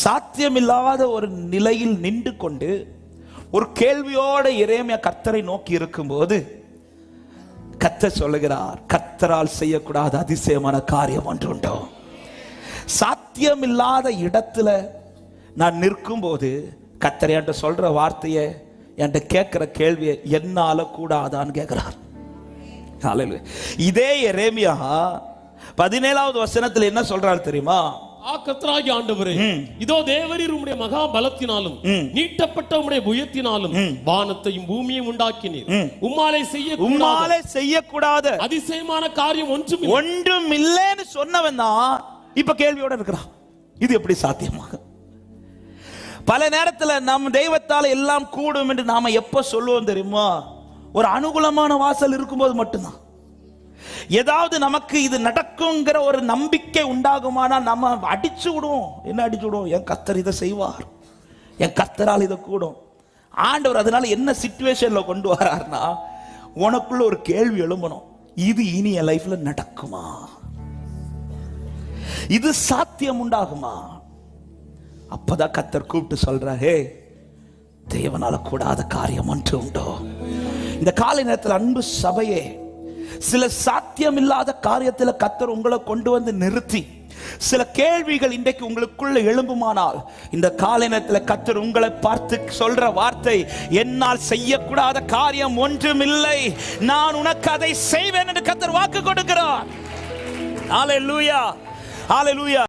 சாத்தியமில்லாத ஒரு நிலையில் நின்று கொண்டு ஒரு கேள்வியோட எரேமியா கர்த்தரை நோக்கி இருக்கும்போது கர்த்தர் சொல்லுகிறார், கர்த்தரால் செய்யக்கூடாத அதிசயமான காரியம் ஒன்று உண்டோ. சாத்தியமில்லாத இடத்துல நான் நிற்கும் போது கர்த்தர் என்கிட்ட சொல்ற வார்த்தையை, என்கிட்ட கேட்கிற கேள்வியை என்னால கூடாதான்னு கேட்கிறார். இதே எரேமியா 17வது வசனத்தில் என்ன சொல்றாரு தெரியுமா? கர்த்தராகிய ஆண்டவரே, இதோ தேவரீர் உம்முடைய மகா பலத்தினாலும் நீட்டப்பட்ட உம்முடைய புயத்தினாலும் வானத்தையும் பூமியையும் உண்டாக்கினீர். உம்மாலே செய்யக்கூடாத அதிசயமான காரியம் ஒன்றும் இல்லைன்னு சொன்னவன் தான் இப்ப கேள்வியோட இருக்கிறான். இது எப்படி சாத்தியமாக? பல நேரத்தில் நம் தெய்வத்தால் எல்லாம் கூடும் என்று நாம எப்ப சொல்லுவோம் தெரியுமா? ஒரு அனுகூலமான வாசல் இருக்கும்போது மட்டும்தான். ஏதாவது நமக்கு இது நடக்குங்கிற ஒரு நம்பிக்கை உண்டாகுமானா நம்ம அடிச்சு விடுவோம். என்ன அடிச்சு விடுவோம்? என் கர்த்தர் இதை செய்வார், என் கர்த்தரால் இதை கூடும். ஆண்டவர் அதனால என்ன சிச்சுவேஷன்ல கொண்டு வரார்னா, உனக்குள்ள ஒரு கேள்வி எழும்பணும், இது இனி என் லைஃப்ல நடக்குமா? இது சாத்தியம் உண்டாகுமா? அப்பதான் கர்த்தர் கூப்பிட்டு சொல்றாரு, தேவனால கூடாத காரியம் ஒன்று உண்டோ. இந்த காலை நேரத்தில் அன்பு சபையே, சில சாத்தியம் இல்லாத காரியத்தில் கர்த்தர் உங்களை கொண்டு வந்து நிறுத்தி சில கேள்விகள் இன்றைக்கு உங்களுக்குள்ள எழும்புமானால், இந்த காலை நேரத்தில் கர்த்தர் உங்களை பார்த்து சொல்ற வார்த்தை, என்னால் செய்யக்கூடாத காரியம் ஒன்றுமில்லை, நான் உனக்கு அதை செய்வேன் என்று கர்த்தர் வாக்கு கொடுக்கிறார். ஹல்லேலூயா, ஹல்லேலூயா.